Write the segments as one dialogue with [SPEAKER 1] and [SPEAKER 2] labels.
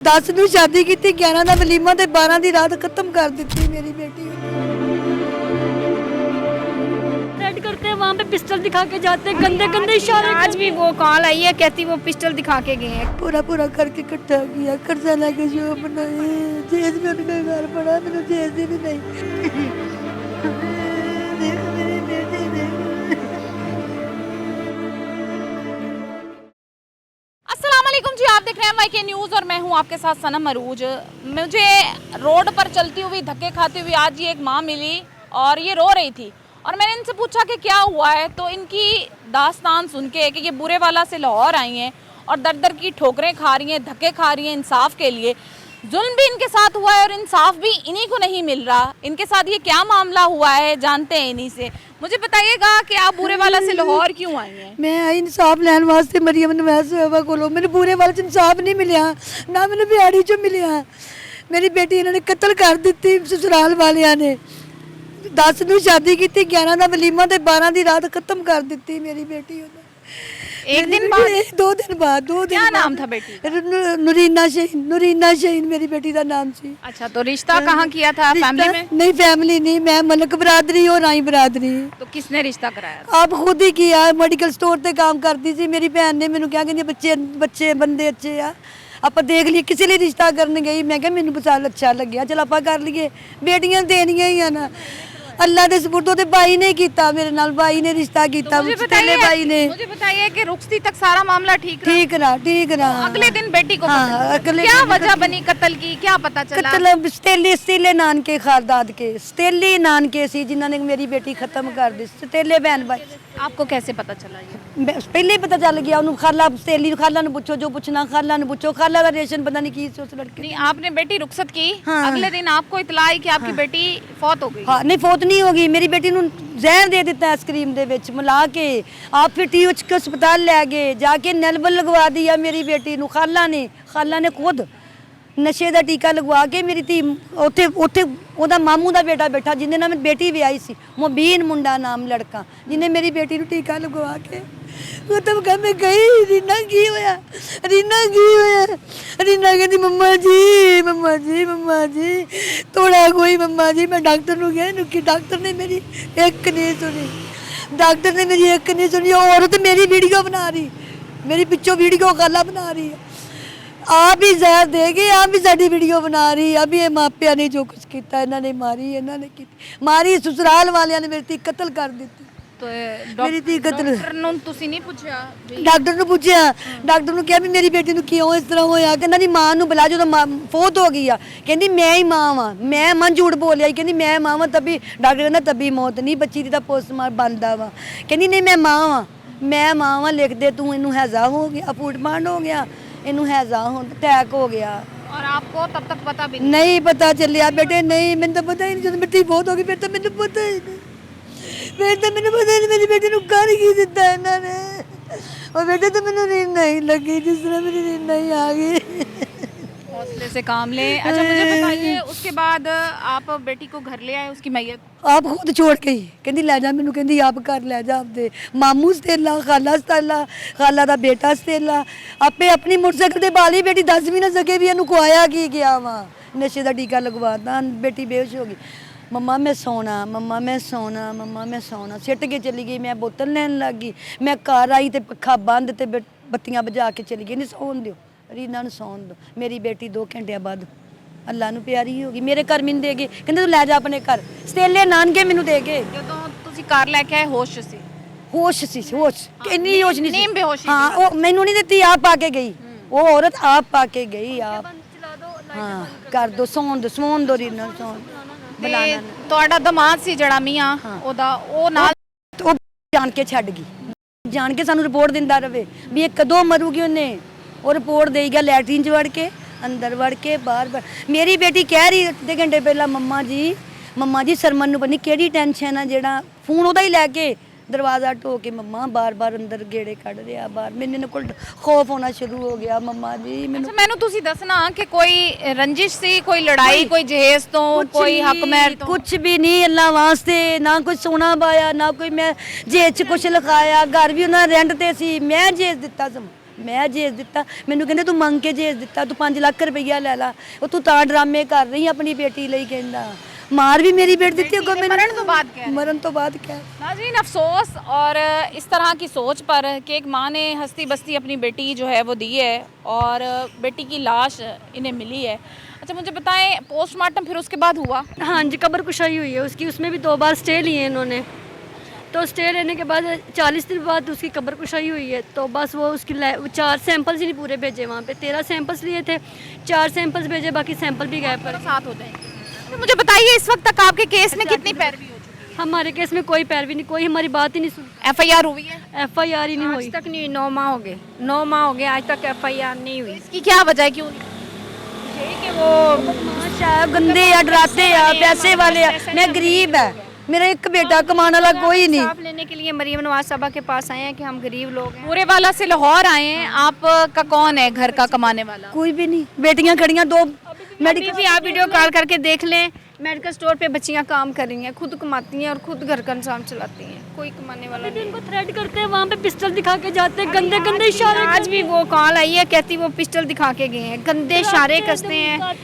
[SPEAKER 1] 10 ਨੂੰ शादी की 11 ਦਾ ਵਲੀਮਾ ਤੇ 12 ਦੀ ਰਾਤ खत्म कर ਦਿੱਤੀ मेरी बेटी।
[SPEAKER 2] रेड करते हैं वहाँ पे पिस्टल दिखा के जाते हैं, गंदे गंदे इशारे।
[SPEAKER 3] आज भी वो कॉल आई है, कहती वो पिस्टल दिखा के गए हैं।
[SPEAKER 1] पूरा पूरा करके इकट्ठा किया, कर्जा लेके जो बनाए, जेज में उनका घर पड़ा, मैंने जेज भी नहीं।
[SPEAKER 3] अस्सलामुअलैकुम जी, आप देख रहे हैं वाईके न्यूज़ और मैं हूं आपके साथ सनम अरूज। मुझे रोड पर चलती हुई धक्के खाती हुई आज ये एक माँ मिली और ये रो रही थी और मैंने इनसे पूछा कि क्या हुआ है, तो इनकी दास्तान सुन के कि ये बुरे वाला से लाहौर आई हैं और दर दर की ठोकरें खा रही हैं, धक्के खा रही हैं इंसाफ के लिए। जुल्म भी इनके साथ हुआ है और इंसाफ भी इन्हीं को नहीं मिल रहा। इनके साथ ये क्या मामला हुआ है जानते हैं इन्हीं से। मुझे बताइएगा कि आप बुरे वाला से लाहौर क्यों आई हैं?
[SPEAKER 1] मैं आई इंसाफ लैन वास्ते मरियम नवाज साहबा कोलों। मैंने बुरे वाले च इंसाफ नहीं मिलिया, ना मैंने बिहाड़ी चो मिलिया। मेरी बेटी इन्होंने कत्ल कर दी ससुराल वालिया ने। 10 ਨੂੰ शादी की 11 ਦਾ ਵਲੀਮਾ ਤੇ 12 ਦੀ रात खत्म कर दी मेरी बेटी।
[SPEAKER 3] एक दिन बाद?
[SPEAKER 1] 2 दिन बाद। 2 दिन
[SPEAKER 3] क्या नाम था बेटी का?
[SPEAKER 1] नूरीना शहीन मेरी बेटी का नाम सी।
[SPEAKER 3] अच्छा, तो रिश्ता कहाँ किया था? फैमिली में?
[SPEAKER 1] नहीं, फैमिली नहीं, मैं मलक बरादरी और आई बरादरी।
[SPEAKER 3] तो किसने रिश्ता कराया था?
[SPEAKER 1] आप खुद ही किया। मेडिकल स्टोर पे काम करती थी मेरी भैन ने मैनू क्या कहती बच्चे बच्चे बंदे अच्छे आ, ਆਪਾਂ ਦੇਖ ਲਈ। ਕਿਸੇ ਲਈ ਰਿਸ਼ਤਾ ਕਰਨ ਗਈ, ਮੈਂ ਕਿਹਾ ਮੈਨੂੰ ਪਸੰਦ ਅੱਛਾ ਲੱਗਿਆ, ਚਲ ਆਪਾਂ ਕਰ ਲਈਏ। ਬੇਟੀਆਂ ਦੇਣੀਆਂ ਹੀ ਆ ਨਾ। अल्लाह के सपुर्दों ते भाई ने किया मेरे नाल, भाई ने रिश्ता किया।
[SPEAKER 3] मुझे बताइए कि रुखसती तक सारा मामला ठीक रहा।
[SPEAKER 1] ठीक रहा।
[SPEAKER 3] अगले दिन बेटी को
[SPEAKER 1] हाँ,
[SPEAKER 3] पता
[SPEAKER 1] अगले
[SPEAKER 3] क्या
[SPEAKER 1] दिन
[SPEAKER 3] वजह बनी कत्ल की, क्या पता चला?
[SPEAKER 1] कत्ल सतेले नानके खारदाद के सतेले नानके सी जिन्होंने मेरी बेटी खत्म कर दी। सतेले बहन भाई।
[SPEAKER 3] आपको कैसे पता चला ये?
[SPEAKER 1] पहले ही पता चल गया उन्होंने। खाला सहेली खाला ने पूछो, जो पूछना खाला ने पूछो। खाला का रेशन पता नहीं की उस लड़के।
[SPEAKER 3] नहीं, आपने बेटी रुखसत की।
[SPEAKER 1] हाँ।
[SPEAKER 3] अगले दिन आपको इतला आई कि आपकी बेटी फौत हो गई।
[SPEAKER 1] हाँ, नहीं फौत नहीं होगी। मेरी बेटी ਨੂੰ ਜ਼ਹਿਰ ਦੇ ਦਿੱਤਾ ਆਈਸਕ੍ਰੀਮ ਦੇ ਵਿੱਚ ਮਿਲਾ ਕੇ। ਆਪ ਫਿਰ TH ਕੇ ਹਸਪਤਾਲ ਲੈ ਗਏ, ਜਾके ਨਲਬਲ ਲਗਵਾ ਦਿਆ ਮੇਰੀ ਬੇਟੀ ਨੂੰ। ਖਾਲਾ ਨੇ ਖੁਦ ਨਸ਼ੇ ਦਾ ਟੀਕਾ ਲਗਵਾ ਕੇ ਮੇਰੀ ਧੀ ਉੱਥੇ ਉਹਦਾ ਮਾਮੂ ਦਾ ਬੇਟਾ ਬੈਠਾ ਜਿਹਦੇ ਨਾਲ ਮੇਰੀ ਬੇਟੀ ਵਿਆਹੀ ਸੀ, ਮੁਬੀਨ ਮੁੰਡਾ ਨਾਮ ਲੜਕਾ, ਜਿਹਨੇ ਮੇਰੀ ਬੇਟੀ ਨੂੰ ਟੀਕਾ ਲਗਵਾ ਕੇ ਖਤਮ ਕਰ। ਮੈਂ ਗਈ, ਰੀਨਾ ਕੀ ਹੋਇਆ? ਰੀਨਾ ਕਹਿੰਦੀ ਮੰਮਾ ਜੀ ਥੋੜਾ ਕੋਈ ਮੰਮਾ ਜੀ। ਮੈਂ ਡਾਕਟਰ ਨੂੰ ਕਿਹਾ ਕਿ ਡਾਕਟਰ ਨੇ ਮੇਰੀ ਇੱਕ ਨਹੀਂ ਸੁਣੀ। ਉਹ ਔਰਤ ਮੇਰੀ ਵੀਡੀਓ ਬਣਾ ਰਹੀ, ਮੇਰੀ ਪਿੱਛੋਂ ਵੀਡੀਓ ਕਾਲਾਂ ਬਣਾ ਰਹੀ है। आप ही जहर दे गए, आप ही साड़ी वीडियो बना रही। अभी ये मापिया ने जो कुछ किया, इन्होंने मारी ससुराल वालिया ने मेरी धी कत्ल कर दी।
[SPEAKER 3] तो
[SPEAKER 1] मेरी धी कत्ल।
[SPEAKER 3] ਤੁਸੀਂ ਨਹੀਂ ਪੁੱਛਿਆ?
[SPEAKER 1] ਡਾਕਟਰ ਨੂੰ ਪੁੱਛਿਆ, ਡਾਕਟਰ ਨੂੰ ਕਿਹਾ ਵੀ ਮੇਰੀ ਬੇਟੀ ਨੂੰ ਕਿਉਂ ਇਸ ਤਰ੍ਹਾਂ ਹੋਇਆ। ਕਹਿੰਦਾ ਨਹੀਂ ਮਾਂ ਨੂੰ ਬੁਲਾ, ਜਦੋਂ ਫੌਤ ਹੋ ਗਈ ਆ ਕਹਿੰਦੀ ਮੈਂ ਹੀ ਮਾਂ ਵਾਂ। ਮੈਂ ਮਾਂ ਝੂਠ ਬੋਲਿਆ, ਕਹਿੰਦੀ ਮੈਂ ਮਾਂ ਵਾਂ ਤभी। ਡਾਕਟਰ ਕਹਿੰਦਾ ਤभी ਮੌਤ ਨਹੀਂ, ਬੱਚੀ ਦੀ ਤਾਂ ਪੋਸਟਮਾਰਟਮ ਬਣਦਾ ਵਾ। ਕਹਿੰਦੀ ਨਹੀਂ ਮੈਂ ਮਾਂ ਵਾਂ ਲਿਖ ਦੇ ਤੂੰ। ਇਹਨੂੰ ਹੈਜ਼ਾ ਹੋ ਗਿਆ, ਫੂਟਮਾਂਡ ਹੋ ਗਿਆ, ਇਹਨੂੰ ਹੈਜ਼ਾ ਅਟੈਕ ਹੋ ਗਿਆ।
[SPEAKER 3] और आपको तब तक पता भी
[SPEAKER 1] नहीं पता चलिया बेटे। नहीं, मैंने तो पता ही नहीं। जब बेटी बहुत होगी फिर तो मैंने पता ही नहीं। मेरी बेटी ਨੂੰ ਕਰ ਕੀ ਦਿੱਤਾ ਇਹਨਾਂ ਨੇ। और बेटे तो मैंने नींद नहीं लगी, जिस तरह मेरी नींद नहीं आ गई।
[SPEAKER 3] हौसले से काम लें। अच्छा, मुझे बताइए उसके बाद आप बेटी को घर ले आए, उसकी मैयत?
[SPEAKER 1] आप खुद छोड़ के ही ਕਹਿੰਦੀ ਲੈ ਜਾ ਮੈਨੂੰ। ਕਹਿੰਦੀ ਆਪ ਘਰ ਲੈ ਜਾ ਆਪਦੇ। ਮਾਮੂ ਸਤੇਲਾ, ਖਾਲਾ ਦਾ ਬੇਟਾ ਸਤੇਲਾ ਆਪੇ ਆਪਣੀ ਮੋਟਰਸਾਈਕਲ ਤੇ ਬਾਲੀ। ਬੇਟੀ ਦੱਸ ਵੀ ਨਾ ਸਕੇ ਵੀ ਇਹਨੂੰ ਖਵਾਇਆ ਕੀ ਗਿਆ ਵਾ। ਨਸ਼ੇ ਦਾ ਟੀਕਾ ਲਗਵਾਤਾ, ਬੇਟੀ ਬੇਹੋਸ਼ ਹੋ ਗਈ। ਮੰਮਾ ਮੈਂ ਸੌਣਾ ਸਿੱਟ ਕੇ ਚਲੀ ਗਈ। ਮੈਂ ਬੋਤਲ ਲੈਣ ਲੱਗ ਗਈ। ਮੈਂ ਘਰ ਆਈ ਤੇ ਪੱਖਾ ਬੰਦ ਤੇ ਬੱਤੀਆਂ ਬੁਝਾ ਕੇ ਚਲੀ ਗਈ। ਨਹੀਂ ਸੌਣ ਦਿਓ, ਰੀਨਾ ਨੂੰ ਸੌਣ ਦਿਓ। ਮੇਰੀ ਬੇਟੀ 2 ਘੰਟਿਆਂ ਬਾਅਦ ਅੱਲਾ ਨੂੰ ਪਿਆਰੀ ਹੋ ਗਈ। ਮੇਰੇ ਘਰ ਮੈਨੂੰ ਦੇ ਗਏ, ਕਹਿੰਦੇ ਤੂੰ ਲੈ ਜਾ ਆਪਣੇ ਘਰ। ਸਤੇਲੇ ਨਾਨਕੇ ਮੈਨੂੰ ਦੇ ਗਏ।
[SPEAKER 3] ਜਦੋਂ ਤੁਸੀਂ ਕਾਰ ਲੈ ਕੇ ਆਏ ਹੋਸ਼ ਸੀ?
[SPEAKER 1] ਹੋਸ਼ ਇੰਨੀ ਹੋਸ਼ ਨਹੀਂ ਸੀ।
[SPEAKER 3] ਨੀਂਦ ਬੇਹੋਸ਼ੀ?
[SPEAKER 1] ਹਾਂ, ਉਹ ਮੈਨੂੰ ਨਹੀਂ ਦਿੱਤੀ, ਆਪ ਪਾ ਕੇ ਗਈ। ਉਹ ਔਰਤ ਆਪ ਪਾ ਕੇ ਗਈ। ਆਪ ਹਾਂ ਕਰ ਦੋ, ਸੌਣ ਦੋ ਰੀਨਾ ਨੂੰ ਸੌਣ।
[SPEAKER 3] ਤੇ ਤੁਹਾਡਾ ਦਮਾਦ ਸੀ ਜਿਹੜਾ ਮੀਆਂ, ਉਹਦਾ ਉਹ ਨਾਲ
[SPEAKER 1] ਉਹ ਜਾਣ ਕੇ ਛੱਡ ਗਈ। ਜਾਣ ਕੇ ਸਾਨੂੰ ਰਿਪੋਰਟ ਦਿੰਦਾ ਰਵੇ ਵੀ ਇਹ ਕਦੋਂ ਮਰੂਗੀ। ਉਹਨੇ ਉਹ ਰਿਪੋਰਟ ਦੇਈ ਗਿਆ ਲੈਟਰੀਨ 'ਚ ਵੜ ਕੇ, ਅੰਦਰ ਵੜ ਕੇ, ਬਾਹਰ। ਮੇਰੀ ਬੇਟੀ ਕਹਿ ਰਹੀ ਅੱਧੇ ਘੰਟੇ ਪਹਿਲਾਂ ਮੰਮਾ ਜੀ ਸਰਮਨ ਨੂੰ ਪਤਾ ਨਹੀਂ ਕਿਹੜੀ ਟੈਨਸ਼ਨ ਆ, ਜਿਹੜਾ ਫੋਨ ਉਹਦਾ ਹੀ ਲੈ ਕੇ ਦਰਵਾਜ਼ਾ ਢੋ ਕੇ ਮੰਮਾ ਬਾਰ-ਬਾਰ ਅੰਦਰ ਗੇੜੇ ਕੱਢ ਰਿਹਾ ਬਾਹਰ। ਮੈਨੂੰ ਕੋਲ ਖੌਫ ਹੋਣਾ ਸ਼ੁਰੂ ਹੋ ਗਿਆ ਮੰਮਾ ਜੀ ਮੈਨੂੰ।
[SPEAKER 3] ਮੈਨੂੰ ਤੁਸੀਂ ਦੱਸਣਾ ਕਿ ਕੋਈ ਰੰਜਿਸ਼ ਸੀ, ਕੋਈ ਲੜਾਈ, ਕੋਈ ਜਹੇਜ਼ ਤੋਂ, ਕੋਈ ਹੱਕ ਮਹਿਰ ਤੋਂ?
[SPEAKER 1] ਕੁਝ ਵੀ ਨਹੀਂ, ਅੱਲਾ ਵਾਸਤੇ। ਨਾ ਕੋਈ ਸੋਨਾ ਪਾਇਆ, ਨਾ ਕੋਈ ਮੈਂ ਜੇਜ 'ਚ ਕੁਝ ਲਿਖਾਇਆ। ਘਰ ਵੀ ਉਹਨਾਂ ਰੈਂਟ ਤੇ ਸੀ, ਮੈਂ ਜੇਜ ਦਿੱਤਾ ਸੀ। मैं ਜੇਜ ਦਿੱਤਾ ਮੈਨੂੰ ਕਹਿੰਦੇ ਤੂੰ ਮੰਗ ਕੇ ਜੇਜ ਦਿੱਤਾ ਤੂੰ 5 ਲੱਖ ਰੁਪਈਆ ਲੈ ਲਾ ਉਹ ਤੂੰ ਤਾਂ ਡਰਾਮੇ ਕਰ ਰਹੀ ਆਪਣੀ ਬੇਟੀ ਲਈ ਕਹਿੰਦਾ ਮਾਰ भी मेरी बेटी ਦਿੱਤੀ ਅੱਗੋਂ ਮੈਨੂੰ
[SPEAKER 3] मरण तो बात क्या है?
[SPEAKER 1] ਮਰਨ ਤੋਂ ਬਾਅਦ क्या
[SPEAKER 3] नाज़रीन अफसोस और इस तरह की सोच पर कि एक माँ ने हंसती बसती अपनी बेटी जो है वो दी है और बेटी की लाश इन्हें मिली है। अच्छा मुझे बताएं पोस्टमार्टम फिर उसके बाद हुआ?
[SPEAKER 2] हाँ जी, कब्र कुशाई हुई है उसकी, उसमें भी 2 बार स्टे लिए इन्होंने। तो स्टे लेने के बाद 40 दिन बाद उसकी कब्र कुशाई हुई है। तो बस वो उसकी 4 सैंपल्स ही नहीं पूरे भेजे, वहाँ पे 13 सैंपल्स लिए थे, 4 सैंपल्स भेजे, बाकी सैंपल भी गए पर
[SPEAKER 3] साथ हो जाएंगे। तो मुझे बताइए इस वक्त तक आपके केस में कितनी पैरवी हो चुकी है?
[SPEAKER 2] हमारे केस में कोई पैरवी नहीं, कोई हमारी बात ही नहीं सुन,
[SPEAKER 3] FIR हुई है?
[SPEAKER 2] FIR ही नहीं हुई।
[SPEAKER 4] आज तक नहीं, 9 माह हो गए, 9 माह हो गए, आज तक FIR नहीं हुई।
[SPEAKER 3] इसकी क्या वजह है, क्यों नहीं?
[SPEAKER 4] यही कि वो
[SPEAKER 1] बदमाश है गंदे है डराते है पैसे वाले है मैं गरीब है मेरा एक बेटा कमाने वाला कोई नहीं
[SPEAKER 4] इंसाफ लेने के लिए मरीम नवाज साहबा के पास आए हैं कि हम गरीब लोग हैं।
[SPEAKER 3] पूरे वाला से लाहौर आए हैं, आपका कौन है घर का कमाने वाला?
[SPEAKER 1] कोई भी नहीं बेटियां खड़ियां 2
[SPEAKER 4] अभी
[SPEAKER 1] मेडिकल
[SPEAKER 4] भी आप वीडियो कॉल करके देख लें, मेडिकल स्टोर पे बच्चियां काम कर रही हैं, खुद कमाती हैं और खुद घर का इंतजाम चलाती हैं, कोई कमाने वाला
[SPEAKER 2] भी
[SPEAKER 4] नहीं।
[SPEAKER 2] उनको थ्रेट करते हैं, वहाँ पे पिस्टल दिखा के जाते हैं, गंदे गंदे इशारे
[SPEAKER 4] आज भी वो कॉल आई है, कहती वो पिस्टल दिखा के गए हैं, गंदे इशारे कसते हैं,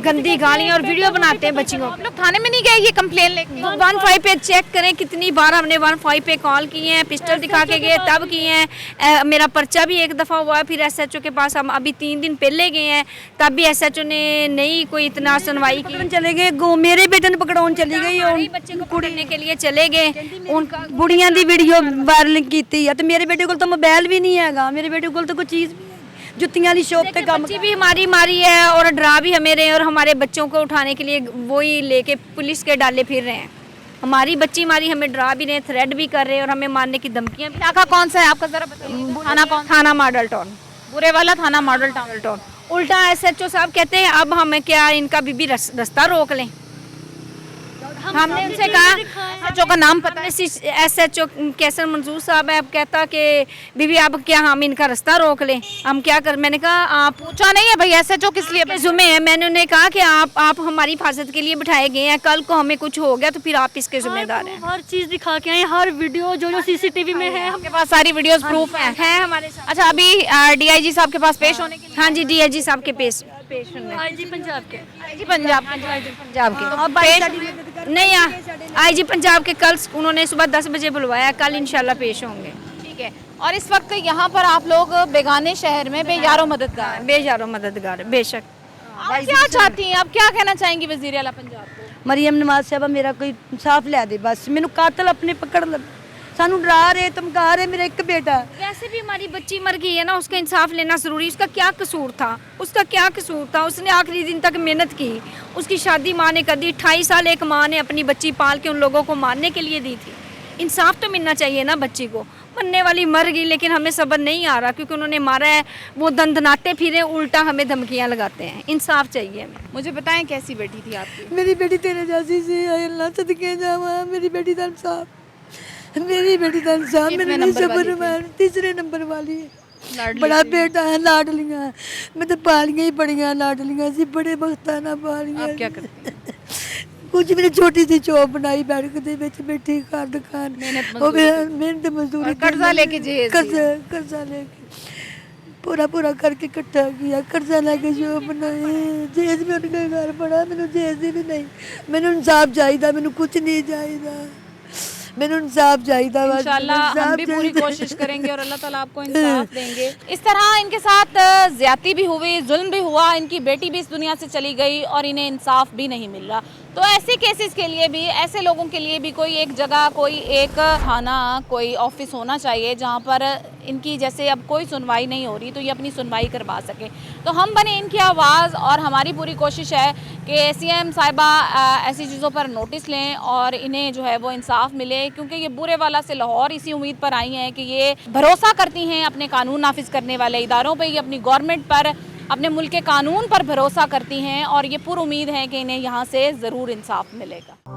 [SPEAKER 4] गंदी गालियां और वीडियो बनाते हैं बच्चियों
[SPEAKER 3] आप लोग थाने में नहीं गए ये कंप्लेन लेके?
[SPEAKER 4] 15 पे चेक करें कितनी बार हमने 15 पे कॉल किए हैं, पिस्टल दिखा के गए तब किए हैं। मेरा पर्चा भी एक दफ़ा हुआ है, फिर SHO के पास हम अभी 3 दिन पहले गए हैं, तब भी SHO ने नहीं कोई इतना सुनवाई की।
[SPEAKER 1] पकड़न चले गए मेरे बेटे ने पकड़ाउन चली गई
[SPEAKER 4] हमारे बच्चे को पकड़ने के लिए चले गए, उनका
[SPEAKER 1] बुढ़ियां दी वीडियो वायरल कीती है ते मेरे बेटे को तो मोबाइल भी नहीं हैगा मेरे बेटे को तो कोई चीज भी जुत्तियां वाली शॉप पे काम
[SPEAKER 4] बच्ची भी हमारी मारी है और डरा भी हमें रहे हैं और हमारे बच्चों को उठाने के लिए वही लेके पुलिस के डाले फिर रहे हैं। हमारी बच्ची मारी, हमें डरा भी रहे हैं, थ्रेट भी कर रहे हैं और हमें मारने की धमकियां भी।
[SPEAKER 3] इलाका कौन सा है आपका, जरा बताइए? थाना कौन?
[SPEAKER 4] थाना मॉडल टाउन,
[SPEAKER 3] बुरे वाला थाना मॉडल टाउन।
[SPEAKER 4] उल्टा SHO साहब कहते हैं अब हमें क्या इनका बीबी रास्ता रोक लें। हमने उनसे कहा
[SPEAKER 3] SHO का नाम पता है?
[SPEAKER 4] SHO कैसर मंजूर साहब है, अब कहता कि बीबी अब क्या हम इनका रास्ता रोक लें, हम क्या कर। मैंने कहा आप
[SPEAKER 3] पूछा नहीं है भाई SHO किस लिए?
[SPEAKER 4] जुम्मे है, मैंने उन्हें कहा कि आप हमारी हिफाजत के लिए बिठाए गए हैं, कल को हमें कुछ हो गया तो फिर आप इसके जिम्मेदार हैं।
[SPEAKER 2] हर चीज़ दिखा के आए, हर वीडियो जो CCTV में है
[SPEAKER 3] आपके पास सारी वीडियोस प्रूफ हैं?
[SPEAKER 4] है हमारे साथ।
[SPEAKER 3] अच्छा अभी DIG साहब के पास पेश होने के लिए?
[SPEAKER 4] हाँ जी, DIG साहब के पेश होने।
[SPEAKER 2] IG पंजाब के
[SPEAKER 3] IG पंजाब
[SPEAKER 4] पंजाब के नहीं, IG पंजाब के कल उन्होंने सुबह 10 बजे बुलवाया, कल इंशाल्लाह पेश होंगे।
[SPEAKER 3] ठीक है। और इस वक्त यहाँ पर आप लोग बेगाने शहर में बेयारो मददगार
[SPEAKER 4] बेजारो मददगार, बेशक।
[SPEAKER 3] आप क्या चाहती हैं, आप क्या कहना चाहेंगी वज़ीर आला पंजाब को?
[SPEAKER 1] मरियम नवाज साहब मेरा कोई इंसाफ लै दे बस मैनू कातल अपने पकड़ ले सानू डरा रहे धमका रहे मेरा एक बेटा
[SPEAKER 4] वैसे भी हमारी बच्ची मर गई है ना, उसका इंसाफ लेना ज़रूरी। उसका क्या कसूर था, उसका क्या कसूर था? उसने आखिरी दिन तक मेहनत की, उसकी शादी माँ ने कर दी। 28 साल एक माँ ने अपनी बच्ची पाल के उन लोगों को मारने के लिए दी थी। इंसाफ तो मिलना चाहिए ना बच्ची को। मरने वाली मर गई लेकिन हमें सब्र नहीं आ रहा क्योंकि उन्होंने मारा है, वो दंदनाते फिरे, उल्टा हमें धमकियाँ लगाते हैं। इंसाफ चाहिए हमें।
[SPEAKER 3] मुझे बताएं कैसी बेटी थी आपकी?
[SPEAKER 1] मेरी बेटी तेरे जैसी सी अल्लाह सदके जावा मेरी बेटी का इंसाफ मेरी बेटी का इंसाफ मेरे लिए सब्र मान 3रे नंबर वाली है। बड़ा बेटा है लाडलियां मैं तो पालियां ही बड़ियां लाडलियां सी बड़े बख्तां ना पालियां।
[SPEAKER 3] आप क्या करती हैं?
[SPEAKER 1] कुछ मैंने छोटी सी चौप बनाई बैठक दे विच बैठी घर दुकान मेहनत मजदूरी
[SPEAKER 3] कर्जा लेके
[SPEAKER 1] कर्जा लेके पूरा करके इकट्ठा किया कर्जा लेके जो बनाए जेज में उनका घर बड़ा मैंने जेज ही भी नहीं मैंने इंसाफ चाहिए मैंने कुछ नहीं चाहिए मैंने इंसाफ चाहिए
[SPEAKER 3] इंशाल्लाह हम भी पूरी कोशिश करेंगे और अल्लाह ताला आपको इंसाफ देंगे। इस तरह इनके साथ ज्यादती भी हुई, जुल्म भी हुआ, इनकी बेटी भी इस दुनिया से चली गई और इन्हें इंसाफ भी नहीं मिल रहा। तो ऐसे केसेस के लिए भी, ऐसे लोगों के लिए भी कोई एक जगह, कोई एक थाना, कोई ऑफिस होना चाहिए जहाँ पर इनकी जैसे अब कोई सुनवाई नहीं हो रही तो ये अपनी सुनवाई करवा सके। तो हम बने इनकी आवाज़ और हमारी पूरी कोशिश है कि CM साहिबा ऐसी चीज़ों पर नोटिस लें और इन्हें जो है वो इंसाफ मिले, क्योंकि ये बुरे वाला से लाहौर इसी उम्मीद पर आई हैं कि ये भरोसा करती हैं अपने कानून नाफिज करने वाले इदारों पर, ये अपनी गवर्नमेंट पर, अपने मुल्क के कानून पर भरोसा करती हैं और ये पुर उम्मीद है कि इन्हें यहाँ से ज़रूर इंसाफ मिलेगा।